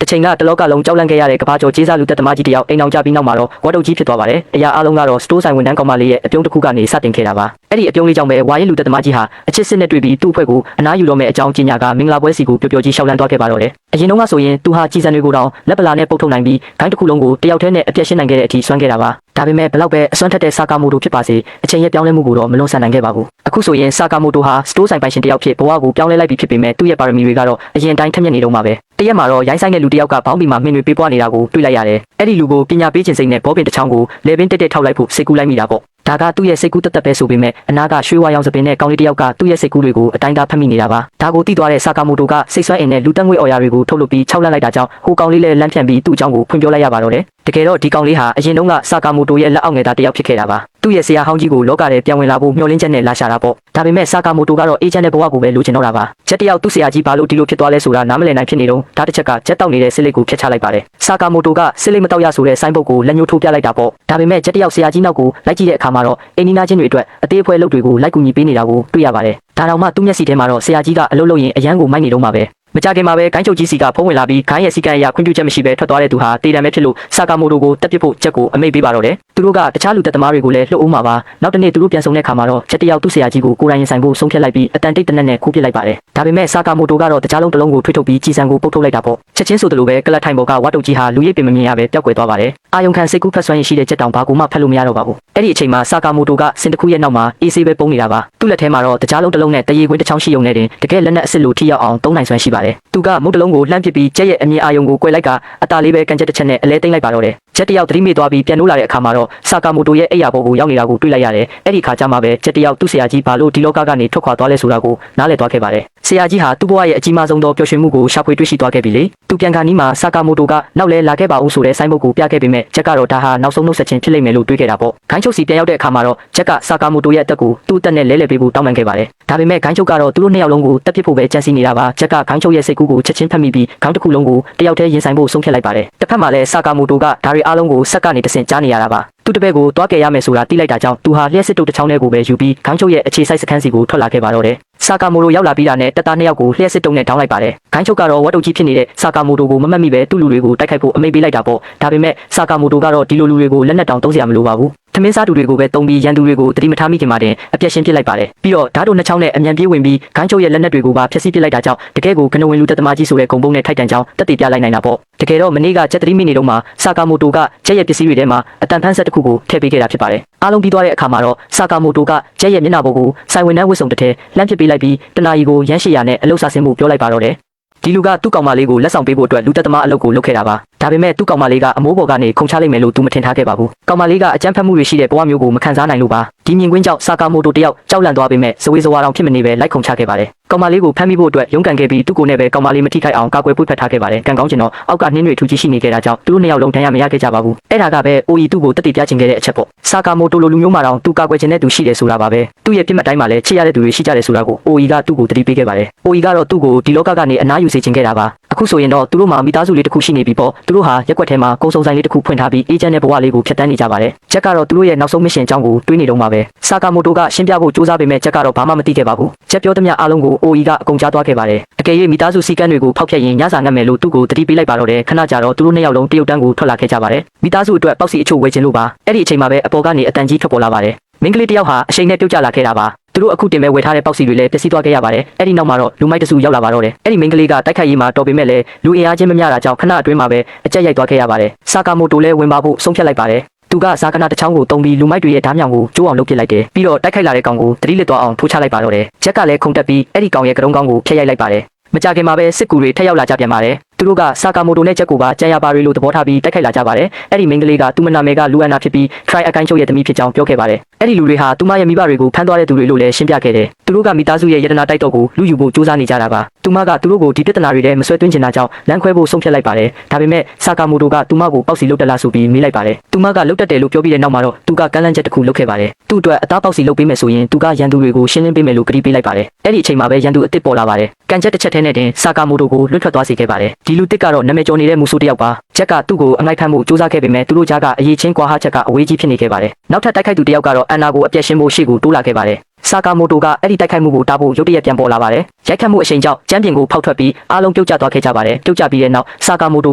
တချိန်ကတလောကလုံးကြောက်လန့်ခဲ့ရတဲ့ကဘာကျော်ကျေးစားလူသက်သမားကြီးတယောက်အိမ်အောင်ကြပြီးနောက်မှာတော့ဝတ်တုပ်ကြီးဖြစ်သွားပါတယ်။တရားအားလုံးကတော့စတိုးဆိုင်ဝန်ထမ်းကောင်မလေးရဲ့အပြုံးတစ်ခုကနေစတင်ခဲ့တာပါ။အဲ့ဒီအပြုံးလေးကြောင့်ပဲဝါရင်လူသက်သမားကြီးဟာအချစ်စစ်နဲ့တွေ့ပြီးသူ့အဖွဲ့ကိုအနားယူတော့မဲ့အကြောင်းကြီးညာကမင်္ဂလာပွဲစီကိုပျော်ပျော်ကြီးရှောက်လန်းသွားခဲ့ပါတော့တယ်။အရင်တုန်းကဆိုရင်သူဟာကြီးစံတွေကိုတောင်လက်ပလာနဲ့ပုတ်ထုတ်နိုင်ပြီးဂိုင်းတစ်ခုလုံးကိုတယောက်တည်းနဲ့အပြည့်ရှင်းနိုင်ခဲ့တဲ့အထိစွမ်းခဲ့တာပါ။ဒါပေမဲ့ဘလောက်ပဲအစွမ်းထက်တဲ့စာကာမိုတိုဖြစ်ပါစေအချိန်ရဲ့ပြောင်းလဲမှုကိုတော့မလွန်ဆန်နိုင်ခဲ့ပါဘူး။အခုဆိုရင်စာကာမိုတိုဟာစတိုးဆိုင်ပိုင်ရှင်တယောက်ဖြစ်ဘဝကိုပြောင်းလဲလိုက်ပြီးဖြစ်ပေမဲ့သူ့ရဲ့ပါရမီတွေကတော့အရင်တိုင်းထက်မြက်နေတော့မှာပဲ။တရက်မှာတော့ရိုင်းဆိုင်တဲ့လူတယောက်ကဘောင်းဘီမှာမင်းတွေပေးပွားနေတာကိုတွေ့လိုက်ရတယ်။အဲ့ဒီလူကိုပညာပေးခြင်းစိတ်နဲ့ဘောပင်တစ်ချောင်းကိုလေပင်တက်တက်ထောက်လိုက်ဖို့စိတ်ကူးလိုက်မိတာပေါ့။ဒါကသူ့ရဲ့စိတ်ကူးတက်တက်ပဲဆိုပေမဲ့အနာကရွှေဝါရောင်စပင်နဲ့ကောင်းလေးတယောက်ကသူ့ရဲ့စိတ်ကူးတွေကိုအတိုင်းသားဖတ်မိနေတာပါ။ဒါကိုသိသွားတဲ့စာကာမိုတိုကစိတ်ဆွဲအင်နဲ့လူတက်ငွေအော်ရာတွေကိုထုတ်လုပ်ပြီးခြောက်လန့်လိုက်တာကြောင့်ဟိုကောင်လေးလည်းလမ်းဖြန့်ပြီးသူ့အကြောင်းကိုဖွင့်ပြောလိုက်ရပါတော့တယ်။တကယ်တော့ဒီကောင်လေးဟာအရင်တုန်းကစာကာမိုတိုရဲ့လက်အောက်ငယ်သားတယောက်ဖြစ်ခဲ့တာပါ။သူ့ရဲ့ဆရာဟောင်းကြီးကိုလောကထဲပြန်ဝင်လာဖို့မျှော်လင့်ချက်နဲ့လာရှာတာပေါ့။ဒါပေမဲ့စာကာမိုတိုကတော့အေဂျင့်တဲ့ဘဝကိုပဲလိုချင်တော့တာပါ။ချက်တယောက်သူ့ဆရာကြီးဘာလို့ဒီလိုဖြစ်သွားလဲဆိုတာနားမလည်နိုင်ဖြစ်နေတော့ဒါတစ်ချက်ကချက်တောက်နေတဲ့စစ်လိတ်ကိုဖျက်ချလိုက်ပါတယ်။စာကာမိုတိုကစစ်လိတ်မတောက်ရဆိုတဲ့ဆိုင်းဘုတ်ကိုလက်ညှိုးထိုးပြလိုက်တာပေါ့။ဒါပေမဲ့ချက်တယောက်ဆရာကြီးနောက်ကိုလိုက်ကြည့်တဲ့အခါမှာတော့အင်းနီနာချင်းတွေအတွက်အသေးအဖွဲလုပ်တွေကိုလိုက်ကူညီပေးနေတာကိုတွေ့ရပါတယ်။ဒါတောင်မှသူ့မျက်စိထဲမှာတော့ဆရာကြီးကအလုပ်လုပ်ရင်အရန်ကိုမိုက်နေတော့မှာပဲမကြခင်မှာပဲဂိုင်းချုပ်ကြီးစီကဖုံးဝင်လာပြီးဂိုင်းရဲ့စီကံအရာခွင့်ပြုချက်မရှိဘဲထွက်သွားတဲ့သူဟာတေတံပဲဖြစ်လို့စာကာမိုတိုကိုတက်ပစ်ဖို့ချက်ကိုအမိန့်ပေးပါတော့တယ်သူတို့ကတခြားလူသက်သမားတွေကိုလည်းလှုပ်အောင်မှာပါနောက်တနေ့သူတို့ပြန်ဆုံတဲ့ခါမှာတော့ချက်တယောက်သူ့ဆရာကြီးကိုကိုယ်တိုင်ရင်ဆိုင်ဖို့ဆုံးဖြတ်လိုက်ပြီးအတန်တိတ်တနက်နဲ့ခိုးပစ်လိုက်ပါတယ်ဒါပေမဲ့စာကာမိုတိုကတော့တခြားလုံးတစ်လုံးကိုထွေးထုတ်ပြီးကြီးစံကိုပုတ်ထုတ်လိုက်တာပေါ့ချက်ချင်းဆိုသလိုပဲကလတ်ထိုင်ပေါ်ကဝတ်တုပ်ကြီးဟာလူရိပ်ပင်မမြင်ရပဲပျောက်ကွယ်သွားပါတယ်အာယုံခံစိတ်ကူးဖက်ဆွမ်းရရှိတဲ့ချက်တောင်ဘာကိုမှဖတ်လို့မရတော့ပါဘူးအဲ့ဒီအချိန်မှာစာကာမိုတိုကစင်တစ်ခုရဲ့နောက်မှာအေးဆေးပဲပုံနေတာပါသူ့လက်ထဲမှာတော့တခြားလုံးတစ်လုံးနဲ့တရေခွင်းတစ်ချောင်းရှိုံနဲ့တင်တကယ်လက်နက်အစ်စ်လိုထိရောက်အောင်သုံးနိုင်စွမ်းရှိပါတယ်သူကမုတ်လုံးကိုလှမ်းပစ်ပြီးကျက်ရဲ့အမြင်အာယုံကိုကွယ်လိုက်ကအตาလေးပဲကန်ချက်တစ်ချက်နဲ့အလဲသိမ့်လိုက်ပါတော့တယ်ချက်တယောက်သတိမေ့သွားပြီးပြန်လို့လာတဲ့အခါမှာတော့စာကာမိုတိုရဲ့အိယာဘောကိုရောက်နေတာကိုတွေ့လိုက်ရတယ်အဲ့ဒီခါကျမှပဲချက်တယောက်သူ့ဆရာကြီးဘာလို့ဒီလောကကနေထွက်ခွာသွားလဲဆိုတာကိုနားလည်သွားခဲ့ပါတယ်ဆရာကြီးဟာသူ့ဘဝရဲ့အကြီးမားဆုံးသောပျော်ရွှင်မှုကိုရှာဖွေတွေ့ရှိသွားခဲ့ပြီလေသူပြန်ခါနီးမှာစာကာမိုတိုကနောက်လဲလာခဲ့ပါဦးဆိုတဲ့ဆိုင်းဘုတ်ကိုပြခဲ့ပေမဲ့ချက်ကတော့ဒါဟာနောက်ဆုံးနှုတ်ဆက်ခြင်းဖြစ်လိမ့်မယ်လို့တွေးခဲ့တာပေါ့ဂိုင်းချုပ်စီပြန်ရောက်တဲ့အခါမှာတော့ချက်ကစာကာမိုတိုရဲ့အသက်ကိုသူ့အသက်နဲ့လဲလှယ်ပေးဖို့တောင်းပန်ခဲ့ပါတယ်ဒါပေမဲ့ဂိုင်းချုပ်ကတော့သူတို့နှစ်ယောက်လုံးကိုတက်ပစ်ဖို့ပဲကြံစည်နေတာပါချက်ကဂိုင်းချုပ်ရဲ့စိတ်ကူးကိုချက်ချင်းဖတ်မိပြီးခေါင်းတစ်ခုလုံးကိုတယောက်တည်းရင်ဆိုင်ဖို့ဆုံးဖြတ်လိုက်ပါတယ်တစ်ဖက်မှာလည်းစာကာမိုတိုကဒါရီအားလုံးကိုဆက်ကနေတဆင့်ကြားနေရတာပါသူ့တပည့်ကိုတွားကယ်ရမယ်ဆိုတာသိလိုက်တာကြောင့်သူဟာလျှက်စစ်တုပ်တစ်ချောင်းထဲကိုပဲယူပြီးခေါင်းချုပ်ရဲ့အခြေစိုက်စခန်းစီကိုထွက်လာခဲ့ပါတော့တယ်စာကာမိုတိုရောက်လာပြီးတာနဲ့တပ်သားနှစ်ယောက်ကိုလျှက်စစ်တုပ်နဲ့တောင်းလိုက်ပါတယ်ဂိုင်းချုပ်ကတော့ဝတ်တုပ်ကြီးဖြစ်နေတဲ့စာကာမိုတိုကိုမမှတ်မိပဲသူ့လူတွေကိုတိုက်ခိုက်ဖို့အမိန့်ပေးလိုက်တာပေါ့ဒါပေမဲ့စာကာမိုတိုကတော့ဒီလိုလူတွေကိုလက်နက်တောင်သုံးစရာမလိုပါဘူးသမင်းစားသူတွေကိုပဲတုံးပြီးရန်သူတွေကိုတတိမထားမိခင်မှာတင်အပြက်ရှင်းပစ်လိုက်ပါတယ်ပြီးတော့ဓာတ်တို့နှစ်ချောင်းနဲ့အမြန်ပြေးဝင်ပြီးဂိုင်းချုပ်ရဲ့လက်နက်တွေကိုပါဖျက်ဆီးပစ်လိုက်တာကြောင့်တကယ်ကိုကနဝင်လူသက်သမားကြီးဆိုတဲ့ဂုံပုံနဲ့ထိုက်တန်ကြောင်းတက်တည်ပြလိုက်နိုင်တာပေါ့တကယ်တော့မနေ့ကချက်3မိနစ်တုန်းမှာစာကာမိုတိုကချက်ရဲ့ပစ္စည်းတွေထဲမှာအတန်ဖန်းဆက်တစ်ခုကိုထည့်ပေးခဲ့တာဖြစ်ပါတယ်အားလုံးပြီးသွားတဲ့အခါမှာတော့စာကာမိုတိုကချက်ရဲ့မျက်နှာပေါ်ကိုစိုင်ဝင်နှန်းဝစ်စုံတစ်ထည်လှမ်းပစ်ပေးလိုက်ပြီးတနာရီကိုရမ်း800နဲ့အလုတ်စားဆင်းမှုပြောလိုက်ပါတော့တယ်ဒီလူကသူ့ကောင်မလေးကိုလက်ဆောင်ပေးဖို့အတွက်လူသက်သမားအလုပ်ကိုလုပ်ခဲ့တာပါဒါပေမဲ့သူ့ကောင်မလေးကအမိုးပေါ်ကနေခုန်ချလိုက်မယ်လို့သူမထင်ထားခဲ့ပါဘူးကောင်မလေးကအကြမ်းဖက်မှုတွေရှိတဲ့ဘဝမျိုးကိုမခံစားနိုင်လို့ပါဒီမြင်ကွင်းကြောင့်စာကာမိုတိုတယောက်ကြောက်လန့်သွားပေမဲ့ဇဝေဇဝါတောင်ဖြစ်မနေပဲလိုက်ခုန်ချခဲ့ပါတယ်ကောင်မလေးကိုဖမ်းမိဖို့အတွက်ရုန်းကန်ခဲ့ပြီးသူ့ကိုယ်နဲ့ပဲကောင်မလေးမထိခိုက်အောင်ကာကွယ်ပွေ့ဖက်ထားခဲ့ပါတယ်ကံကောင်းကျင်တော့အောက်ကနှင်းတွေထူကြီးရှိနေခဲ့တာကြောင့်သူတို့နှစ်ယောက်လုံးတန်းရမရခဲ့ကြပါဘူးအဲ့ဒါကပဲအိုအီသူ့ကိုတက်တည်ပြချင်ခဲ့တဲ့အချက်ပေါ့စာကာမိုတိုလိုလူမျိုးမှတောင်သူကာကွယ်ခြင်းနဲ့သူရှိတယ်ဆိုတာပါပဲသူ့ရဲ့ပြစ်မှတ်တိုင်းမှာလည်းချစ်ရတဲ့သူတွေရှိကြတယ်ဆိုတာကိုအိုအီကသူ့ကိုတတိပေးခဲ့ပါတယ်အိုအီကတော့သူ့ကိုဒီလောကကနေအနားယူစေချင်ခဲ့တာပါအခုဆိုရင်တော့သူတို့မှာမိသားစုလေးတစ်ခုရှိနေပြီပေါ့သူတို့ဟာရက်ွက်ထဲမှာကုန်းစုံဆိုင်လေးတစ်ခုဖွင့်ထားပြီးအေဂျင့်ရဲ့ဘဝလေးကိုဖျက်ဆီးနေကြပါတယ်ချက်ကတော့သူတို့ရဲ့နောက်ဆုံးမစ်ရှင်အကြောင်းကိုတွေးနေတော့မှာပဲစာကာမိုတိုကရှင်းပြဖို့စူးစမ်းပေမဲ့ချက်ကတော့ဘာမှမသိခဲ့ပါဘူးချက်ပြောသမျှအားလုံးကိုအိုအီကအကုန်ကြားသွားခဲ့ပါတယ်အကယ်၍မိသားစုစီကံတွေကိုဖောက်ဖျက်ရင်ညစာငတ်မယ်လို့သူ့ကိုတတိပေးလိုက်ပါတော့တယ်ခဏကြာတော့သူတို့နှစ်ယောက်လုံးတရုတ်တန်းကိုထွက်လာခဲ့ကြပါတယ်မိသားစုအတွက်ပေါက်စီအချို့ဝယ်ခြင်းလို့ပါအဲ့ဒီအချိန်မှာပဲအပေါ်ကနေအတန်ကြီးထွက်ပေါ်လာပါတယ်မင်းကလေးတယောက်ဟာအချိန်နဲ့ပြုတ်ကျလာခဲ့တာပါသူတို့အခုတင်မဲ့ဝယ်ထားတဲ့ပေါက်စီတွေလည်းပျက်စီးသွားခဲ့ရပါတယ်အဲ့ဒီနောက်မှာတော့လူမိုက်တစုရောက်လာပါတော့တယ်အဲ့ဒီမင်းကလေးကတိုက်ခိုက်ရေးမှာတော်ပေမဲ့လည်းလူအင်အားချင်းမမျှတာကြောင့်ခဏအတွင်းမှာပဲအကြက်ရိုက်သွားခဲ့ရပါတယ်စာကာမိုတိုလည်းဝင်ပါဖို့ဆုံးဖြတ်လိုက်ပါတယ်သူကဇာကနာတစ်ချောင်းကိုတုံးပြီးလူမိုက်တွေရဲ့ဓာတ်မြောင်ကိုကျိုးအောင်လုပ်ပစ်လိုက်တယ်ပြီးတော့တိုက်ခိုက်လာတဲ့ကောင်ကိုတတိလစ်သွားအောင်ထိုးချလိုက်ပါတော့တယ်ဂျက်ကလည်းခုန်တက်ပြီးအဲ့ဒီကောင်ရဲ့ကရုံးကောင်းကိုဖျက်ရိုက်လိုက်ပါတယ်မကြခင်မှာပဲစစ်ကူတွေထက်ရောက်လာကြပြန်ပါတယ်သူတို့ကစာကာမိုတိုနဲ့ချက်ကိုပါကြံရပါရီလို့သဘောထားပြီးတိုက်ခိုက်လာကြပါတယ်အဲ့ဒီမင်းကလေးကသူ့မနာမဲကလူအန်နာဖြစ်ပြီး try အကိုင်းချုပ်ရဲ့သမီးဖြစ်ကြောင်းပြောခဲ့ပါတယ်အဲ့ဒီလူတွေဟာသူမရဲ့မိဘတွေကိုဖမ်းသွားတဲ့သူတွေလို့လည်းရှင်းပြခဲ့တယ်သူတို့ကမိသားစုရဲ့ယတနာတိုက်တော့ကိုလူယူဖို့စူးစမ်းနေကြတာပါသူမကသူတို့ကိုဒီပြဿနာတွေထဲမဆွဲသွင်းချင်တာကြောင့်လမ်းခွဲဖို့ဆုံးဖြတ်လိုက်ပါတယ်ဒါပေမဲ့စာကာမိုတိုကသူမကိုပေါက်စီလုတ်တက်လာဆိုပြီးမေးလိုက်ပါတယ်သူမကလုတ်တက်တယ်လို့ပြောပြီးတဲ့နောက်မှာတော့သူကကမ်းလှမ်းချက်တစ်ခုလုပ်ခဲ့ပါတယ်သူ့အတွက်အသားပေါက်စီလုတ်ပေးမယ်ဆိုရင်သူကရန်သူတွေကိုရှင်းလင်းပေးမယ်လို့ကတိပေးလိုက်ပါတယ်အဲ့ဒီအချိန်မှာပဲရန်သူအစ်စ်ပေါ်လာပါတယ်ကန်ချက်တစ်ချက်ထဲနဲ့တင်စာကာမိုတိုကိုလွတ်ထွက်သွားစေခဲ့ပါတယ်ဒီလူတစ်ကတော့နာမည်ကျော်နေတဲ့မူဆိုတယောက်ပါချက်ကသူ့ကိုအငိုက်ဖမ်းမှုစူးစမ်းခဲ့ပေမဲ့သူတို့ကြားကအရေးချင်းကွာဟချက်ကအဝေးကြီးဖြစ်နေခဲ့ပါတယ်နောက်ထပ်တိုက်ခိုက်သူတယောက်ကတော့အန်နာကိုအပြက်ရှင်းဖို့ရှေ့ကိုတိုးလာခဲ့ပါတယ် ဆာကာမိုတိုကအဲ့ဒီတိုက်ခိုက်မှုကိုတားဖို့ရုတ်တရက်ပြန်ပေါ်လာပါတယ်ရိုက်ခတ်မှုအချိန်ကြောင့်ကျမ်းပြင်ကိုဖောက်ထွက်ပြီးအားလုံးပြုတ်ကျသွားခဲ့ကြပါတယ်ပြုတ်ကျပြီးတဲ့နောက်ဆာကာမိုတို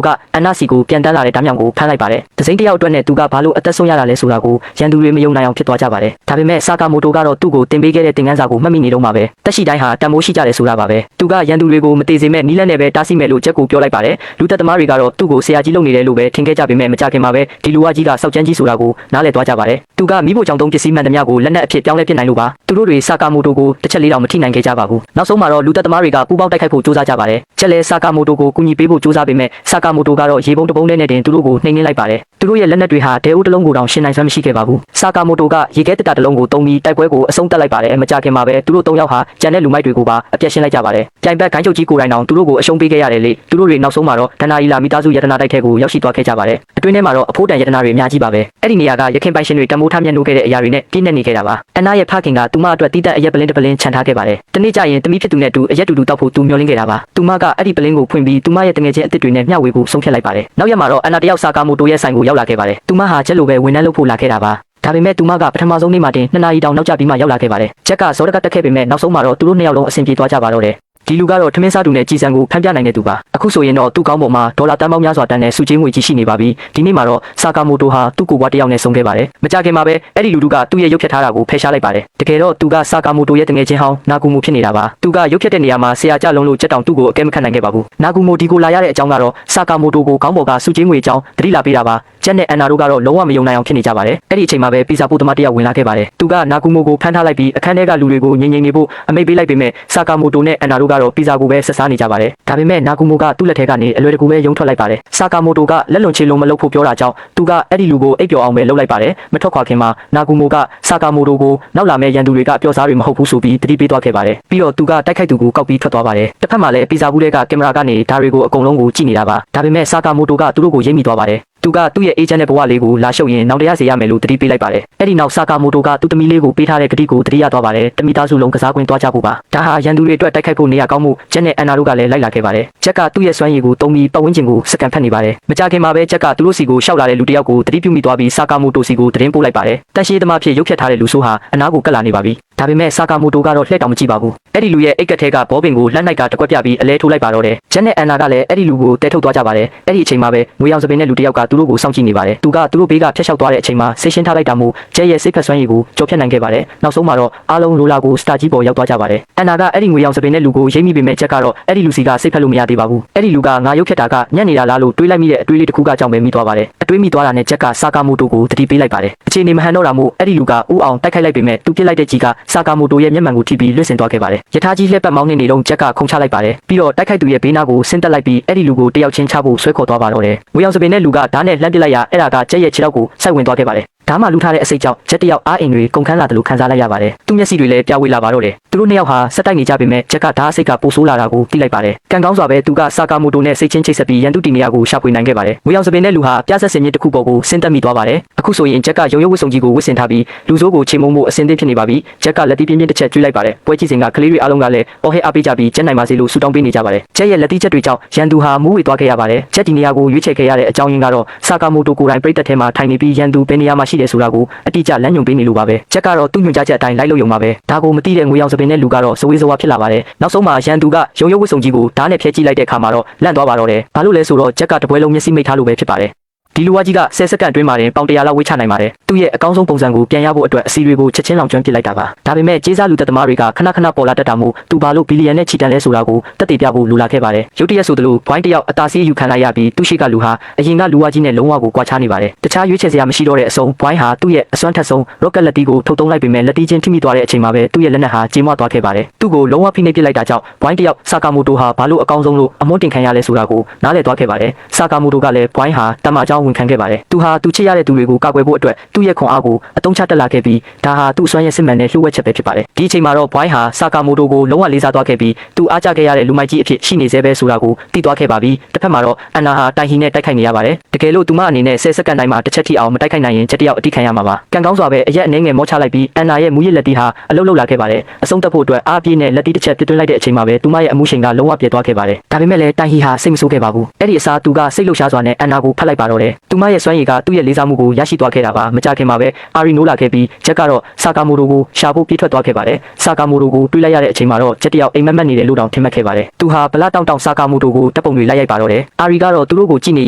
ကအန်နာစီကိုပြန်တန်းလာတဲ့ဓာတ်မြောင်ကိုဖမ်းလိုက်ပါတယ်ဒစိမ့်တယောက်အတွက်နဲ့သူကဘာလို့အသက်ဆုံးရတာလဲဆိုတာကိုရန်သူတွေမယုံနိုင်အောင်ဖြစ်သွားကြပါတယ်ဒါပေမဲ့ဆာကာမိုတိုကတော့သူ့ကိုတင်ပေးခဲ့တဲ့သင်ခန်းစာကိုမှတ်မိနေတော့မှာပဲတက်ရှိတိုင်းဟာတန်မိုးရှိကြတယ်ဆိုတာပါပဲသူကရန်သူတွေကိုမသေးစေမဲ့နီးလန့်နဲ့ပဲတားဆီးမယ်လို့ချက်ကိုပြောလိုက်ပါတယ်လူသက်သမားတွေကတော့သူ့ကိုဆရာကြီးလုပ်နေတယ်လို့ပဲထင်ခဲ့ကြပေမဲ့မကြခင်မှာပဲဒီလူဝါကြီးကစောက်ကျန်းကြီးဆိုတာကိုနားလည်သွားကြပါတယ်သူကမိဖို့ကြောင့်သုံးပစ္စည်းမှန်သမျှကိုလက်နက်အဖြစ်ပြောင်းလဲပြစ်နိုင်လို့ပါသူတို့တွေဆာကာမိုတိုကိုတစ်ချက်လေးတောင်မထိနိုင်ခဲ့ကြပါဘူးနောက်ဆုံးမှာတော့လူသက်သမားတွေကပူးပေါင်းတိုက်ခိုက်ဖို့ကြိုးစားကြပါတယ်ချက်လဲဆာကာမိုတိုကိုကူညီပေးဖို့ကြိုးစားပေမဲ့ဆာကာမိုတိုကတော့ရေပုံးတပုံးနဲ့တင်သူတို့ကိုနှိမ်နင်းလိုက်ပါတယ်သူတို့ရဲ့လက်နက်တွေဟာဒဲအိုးတစ်လုံးကိုတောင်ရှင်းနိုင်စွမ်းမရှိခဲ့ပါဘူးဆာကာမိုတိုကရေခဲတက်တာတစ်လုံးကိုတုံးပြီးတိုက်ပွဲကိုအဆုံးသတ်လိုက်ပါတယ်မကြခင်မှာပဲသူတို့၃ယောက်ဟာကြံတဲ့လူမိုက်တွေကိုပါအပြတ်ရှင်းလိုက်ကြပါတယ်ပြိုင်ဘက်ခိုင်းချုပ်ကြီးကိုယ်တိုင်တောင်သူတို့ကိုအရှုံးပေးခဲ့ရတယ်လေသူတို့တွေနောက်ဆုံးမှာတော့ဒဏ္ဍာရီလာမိသားစုယတနာတိုက်ထဲကိုရောက်ရှိသွားခဲ့ကြပါတယ်အတွင်းထဲမှာတော့အဖိုးတန်ယတနာတွေအများကြီးပါပဲအဲ့ဒီနေရာကရခင်ပိုင်ရှင်တွေတမိုးထားမြတ်နိုးခဲ့တဲ့အရာတွေနဲ့ပြည့်နေနေခဲ့တာပါအန်နာရဲ့ဖခင်ကသူမအတွက်တီးတက်အရက်ပလင်းတစ်ပလင်းခြံထားခဲ့ပါတယ်တနေ့ကျရင်တမိဖြစ်သူနဲ့တူအရက်တူတူတောက်ဖို့သူမျှော်လင့်ခဲ့တာပါသူမကအဲ့ဒီပလင်းကိုဖွင့်ပြီးသူမရဲ့တငယ်ချင်းအစ်စ်တွေနဲ့မျှဝေဖို့ဆုံးဖြတ်လိုက်ပါတယ်နောက်ရက်မှာတော့အန်နာတယောက်ဆာကာမိုတိုရဲ့ဆိုင်ကိုရောက်လာခဲ့ပါတယ်သူမဟာချက်လိုပဲဝန်ထမ်းလုပ်ဖို့လာခဲ့တာပါဒါပေမဲ့သူမကပထမဆုံးနေ့မှာတင်2နာရီတောင်နောက်ကျပြီးမှရောက်လာခဲ့ပါတယ်ချက်ကဇော်တကတက်ခဲ့ပေမဲ့နောက်ဆုံးမှာတော့သူတို့2ယောက်လုံးအဆင်ပြေသွားကြပါတော့တယ်ဒီလူကတော့ထမင်းစားသူနဲ့ကြည်စံကိုဖမ်းပြနိုင်တဲ့သူပါအခုဆိုရင်တော့သူ့ကောင်းပေါ်မှာဒေါ်လာတန်ပေါင်းများစွာတန်တဲ့စုချင်းငွေကြီးရှိနေပါပြီဒီနေ့မှာတော့ဆာကာမိုတိုဟာသူ့ကိုယ်ပွားတစ်ယောက်နဲ့ဆုံခဲ့ပါတယ်မကြခင်မှာပဲအဲ့ဒီလူတို့ကသူ့ရဲ့ရုပ်ဖြတ်ထားတာကိုဖယ်ရှားလိုက်ပါတယ်တကယ်တော့သူကဆာကာမိုတိုရဲ့တငယ်ချင်းဟောင်းနာဂူမိုဖြစ်နေတာပါသူကရုပ်ဖြတ်တဲ့နေရာမှာဆရာကြလုံးလို့ကြက်တောင်သူ့ကိုအကဲမခံနိုင်ခဲ့ပါဘူးနာဂူမိုဒီကိုလာရတဲ့အကြောင်းကတော့ဆာကာမိုတိုကိုကောင်းပေါ်ကစုချင်းငွေအကြောင်းသတိလာပေးတာပါကျန်တဲ့အန်နာတို့ကတော့လုံးဝမယုံနိုင်အောင်ဖြစ်နေကြပါတယ်အဲ့ဒီအချိန်မှာပဲပီဇာပိုးသမားတစ်ယောက်ဝင်လာခဲ့ပါတယ်သူကနာဂူမိုကိုဖမ်းထားလိုက်ပြီးအခန်းထဲကလူတွေကိုငြိမ်ငြိမ်နေဖို့အမိန့်ပေးလိုက်ပေမဲ့ဆာကာမိုတိုနဲ့အန်နာတို့ကတော့ပီဇာကိုပဲဆက်စားနေကြပါတယ်ဒါပေမဲ့နာဂူမိုကသူ့လက်ထဲကနေအလွယ်တကူပဲယုံထွက်လိုက်ပါတယ်ဆာကာမိုတိုကလက်လွန်ချေလုံးမလုပ်ဖို့ပြောတာကြောင့်သူကအဲ့ဒီလူကိုအိပ်ပျော်အောင်ပဲလုပ်လိုက်ပါတယ်မထွက်ခွာခင်မှာနာဂူမိုကဆာကာမိုတိုကိုနောက်လာမဲ့ရန်သူတွေကပျော်စားတွေမဟုတ်ဘူးဆိုပြီးတတိပေးသွားခဲ့ပါတယ်ပြီးတော့သူကတိုက်ခိုက်သူကိုကောက်ပြီးထွက်သွားပါတယ်တစ်ဖက်မှာလည်းပီဇာဘူးတွေကကင်မရာကနေဒါတွေကိုအကုန်လုံးကိုကြည့်နေတာပါဒါပေမဲ့ဆာကာမိုတိုကသူတို့ကိုရိပ်မိသွားပါတယ်သူကသူ့ရဲ့အေဂျင့်ရဲ့ဘဝလေးကိုလာရှုပ်ရင်နောက်တရားစေရမယ်လို့တတိပေးလိုက်ပါတယ်အဲ့ဒီနောက်ဆာကာမိုတိုကသူ့သမီးလေးကိုပေးထားတဲ့ဂတိကိုတတိရသွားပါတယ်တမိသားစုလုံးကစားကွင်းသွားကြဖို့ပါဒါဟာရန်သူတွေအတွက်တိုက်ခိုက်ဖို့နေရာကောင်းမှုဂျက်နဲ့အန်နာတို့ကလည်းလိုက်လာခဲ့ပါတယ်ဂျက်ကသူ့ရဲ့စွမ်းရည်ကိုတုံးပြီးပတ်ဝန်းကျင်ကိုစကန်ဖက်နေပါတယ်မကြခင်မှာပဲဂျက်ကသူတို့စီကိုရှောက်လာတဲ့လူတစ်ယောက်ကိုတတိပြုမိသွားပြီးဆာကာမိုတိုစီကိုသတင်းပို့လိုက်ပါတယ်တန်ရှင်းသမားဖြစ်ရုပ်ဖြတ်ထားတဲ့လူဆိုးဟာအနားကိုကပ်လာနေပါပြီဒါပေမဲ့ဆာကာမိုတိုကတော့လှည့်တောင်မကြည့်ပါဘူးအဲ့ဒီလူရဲ့အိတ်ကက်ထဲကဘောပင်ကိုလက်နိုင်ကတကွက်ပြပြီးအလဲထိုးလိုက်ပါတော့တယ်ဂျက်နဲ့အန်နာကလည်းအဲ့ဒီလူကိုတဲထုတ်သွားကြပါတယ်အဲ့ဒီအချိန်မှာပဲငွေရောင်စပင်နဲ့လူတစ်ယောက်ကသူတို့ကိုစောင့်ကြည့်နေပါတယ်သူကသူတို့ဘေးကဖျက်လျှောက်သွားတဲ့အချိန်မှာဆေးရှင်းထားလိုက်တာမို့ကျဲရဲ့စိတ်ဖက်စွမ်းရည်ကိုကြော်ဖြတ်နိုင်ခဲ့ပါတယ်နောက်ဆုံးမှာတော့အားလုံးလိုလာကိုစတာကြီးပေါ်ရောက်သွားကြပါတယ်အန်နာကအဲ့ဒီငွေရောင်စပင်နဲ့လူကိုရိပ်မိပေမဲ့ချက်ကတော့အဲ့ဒီလူစီကစိတ်ဖက်လို့မရသေးပါဘူးအဲ့ဒီလူကငါရုပ်ဖြတ်တာကညံ့နေတာလားလို့တွေးလိုက်မိတဲ့အတွေးလေးတစ်ခုကကြောင့်ပဲမိသွားပါတယ်အတွေးမိသွားတာနဲ့ချက်ကဆာကာမိုတိုကိုတတိပေးလိုက်ပါတယ်အခြေအနေမဟန်တော့တာမို့အဲ့ဒီလူကဥအောင်တိုက်ခိုက်လိုက်ပေမဲ့သူပြစ်လိုက်တဲ့ကြီးကဆာကာမိုတိုရဲ့မျက်မှန်ကိုထိပြီးလွတ်ဆင်သွားခဲ့ပါတယ်ယထာကြီးလှက်ပတ်မောင်းနေတော့ချက်ကခုန်ချလိုက်ပါတယ်ပြီးတော့တိုက်ခိုက်သူရဲ့ဘေးနားကိုဆင်းတက်လိုက်ပြီးအဲ့ဒီလူကိုတယောက်ချင်းချဖို့ဆွဲခေါ်သွားပါတော့တယ်ငွေရောင်စပင်နဲ့လူကဓာတ်နဲ့လှမ်းပစ်လိုက်ရအဲ့ဒါကကျက်ရဲ့ခြေထောက်ကိုစိုက်ဝင်သွားခဲ့ပါတယ်ဒါမှလူထားတဲ့အစိတ်ကြောင့်ချက်တယောက်အားအင်တွေကုန်ခန်းလာတယ်လို့ခန်းစားလိုက်ရပါတယ်သူမျက်စိတွေလည်းပြဝေလာပါတော့တယ်သူတို့နှစ်ယောက်ဟာဆက်တိုက်နေကြပေမဲ့ချက်ကဓာတ်အစိတ်ကပိုဆိုးလာတာကိုသိလိုက်ပါတယ်ကံကောင်းစွာပဲသူကဆာကာမိုတိုနဲ့စိတ်ချင်းချိတ်ဆက်ပြီးရန်သူတီနေရာကိုရှာဖွေနိုင်ခဲ့ပါတယ်ငွေရောင်စပင်နဲ့လူဟာပြဆက်စင်မြင့်တစ်ခုပေါ်ကိုဆင်းသက်မိသွားပါတယ်အခုဆိုရင်ချက်ကရုံရုပ်ဝတ်စုံကြီးကိုဝတ်ဆင်ထားပြီးလူဆိုးကိုချိန်မုံမှုအစင်းသင်းဖြစ်နေပါပြီချက်ကလက်တီးပြင်းပြင်းတစ်ချက်ကျွေးလိုက်ပါတယ်ပွဲကြည့်စဉ်ကကလေးတွေအားလုံးကလည်းအော်ဟဲအားပေးကြပြီးကျန်းနိုင်ပါစေလို့ဆုတောင်းပေးနေကြပါတယ်ချက်ရဲ့လက်တီးချက်တွေကြောင့်ရန်သူဟာမူးဝေသွားခဲ့ရပါတယ်ချက်ဒီနေရာကိုရွေးချယ်ခဲ့ရတဲ့အကြောင်းရင်းကတော့ဆာကာမိုတိုကိုယ်တိုင်ပြိတ္တထဲမှာထိုင်နေပြီးရန်သူဘယ်နေရာမှာရှိတယ်ဆိုတာကိုအတိအကျလမ်းညွှန်ပေးနေလို့ပါပဲချက်ကတော့သူ့ညွှန်ကြားချက်အတိုင်းလိုက်လို့ရုံပါပဲဒါကိုမသိတဲ့ငွေရောင်စပင်နဲ့လူကတော့စဝေးစဝါဖြစ်လာပါတယ်နောက်ဆုံးမှာရန်သူကရုံရုပ်ဝတ်စုံကြီးကိုဓာတ်နဲ့ဖျက်ကြည့်လိုက်တဲ့အခါမှာတော့လန့်သွားပါတော့တယ်ဘာလို့လဲဆိုတော့ချက်ကတပွဲလုံးမျက်စိမိတ်ထားလို့ပဲဖြစ်ပါတယ်ဒီလူဝါကြီးက10စက္ကန့်အတွင်းမှာတင်ပေါင်100လောက်ဝေးချနိုင်ပါတယ်သူ့ရဲ့အကောင်းဆုံးပုံစံကိုပြန်ရဖို့အတွက်အစီတွေကိုချက်ချင်းလောင်ကျွမ်းပစ်လိုက်တာပါဒါပေမဲ့ကျေးစားလူသက်သမားတွေကခဏခဏပေါ်လာတတ်တာမို့သူဘာလို့ဘီလီယံနဲ့ချီတန်လဲဆိုတာကိုတက်တည်ပြဖို့လိုလာခဲ့ပါတယ်ရုတ်တရက်ဆိုသလိုဘွိုင်းတယောက်အသာစီးယူခံလိုက်ရပြီးသူ့ရှိကလူဟာအရင်ကလူဝါကြီးနဲ့လုံးဝကိုကွာခြားနေပါတယ်တခြားရွေးချယ်စရာမရှိတော့တဲ့အစုံဘွိုင်းဟာသူ့ရဲ့အစွမ်းထက်ဆုံးရော့ကက်လက်တီကိုထုတ်သုံးလိုက်ပေမဲ့လက်တီချင်းထိမိသွားတဲ့အချိန်မှာပဲသူ့ရဲ့လက်နက်ဟာကြေမွသွားခဲ့ပါတယ်သူ့ကိုလုံးဝဖိနှိပ်ပစ်လိုက်တာကြောင့်ဘွိုင်းတယောက်ဆာကာမိုတိုဟာဘာလို့အကောင်းဆုံးလို့အမွှန်းတင်ခံရလဲဆိုတာကိုနားလည်သွားခဲ့ပါတယ်ဆာကာမိုတိုကလည်းဘွိုင်းဟာတမအကြောင်းဝန်ခံခဲ့ပါတယ်သူဟာသူချစ်ရတဲ့သူတွေကိုကာကွယ်ဖို့အတွက်သူ့ရဲ့ခွန်အားကိုအသုံးချတက်လာခဲ့ပြီးဒါဟာသူ့အစွမ်းရည်စစ်မှန်တဲ့လှုပ်ဝက်ချက်ပဲဖြစ်ပါတယ်ဒီအချိန်မှာတော့ဘွိုင်းဟာဆာကာမိုတိုကိုလုံးဝလေးစားသွားခဲ့ပြီးသူအားကျခဲ့ရတဲ့လူမိုက်ကြီးအဖြစ်ရှိနေသေးပဲဆိုတာကိုသိသွားခဲ့ပါပြီတစ်ဖက်မှာတော့အန်နာဟာတိုင်ဟီနဲ့တိုက်ခိုက်နေရပါတယ်တကယ်လို့သူမအနေနဲ့10စက္ကန့်တိုင်းမှာတစ်ချက်ထိအောင်မတိုက်ခိုက်နိုင်ရင်ချက်တယောက်အတိခံရမှာပါကံကောင်းစွာပဲအရက်အနေငယ်မောချလိုက်ပြီးအန်နာရဲ့မူရစ်လက်တီဟာအလုတ်လောက်လာခဲ့ပါတယ်အဆုံးသတ်ဖို့အတွက်အားပြည့်နဲ့လက်တီတစ်ချက်ပြစ်သွင်းလိုက်တဲ့အချိန်မှာပဲသူမရဲ့အမှုရှင်ကလုံးဝပြတ်သွားခဲ့ပါတယ်ဒါပေမဲ့လည်းတိုင်ဟီဟာစိတ်မဆိုးခဲ့ပါဘူးအဲ့ဒီအစားသူကစိတ်လှုပ်ရှားစွာနဲ့အန်နာကိုဖတ်လိုက်ပါတော့တယ် သူမရဲ့စွမ်းရည်ကသူ့ရဲ့လေးစားမှုကိုရရှိသွားခဲ့တာပါမကြခင်မှာပဲအာရီနိုးလာခဲ့ပြီးဂျက်ကတော့ဆာကာမိုတိုကိုရှာဖို့ပြေးထွက်သွားခဲ့ပါတယ်ဆာကာမိုတိုကိုတွေးလိုက်ရတဲ့အချိန်မှာတော့ဂျက်တယောက်အိမ်မက်မက်နေတယ်လို့တောင်ထင်မှတ်ခဲ့ပါတယ်သူဟာဗလာတောင်ဆာကာမိုတိုကိုတပ်ပုံတွေလိုက်ရိုက်ပါတော့တယ်အာရီကတော့သူတို့ကိုကြည့်နေ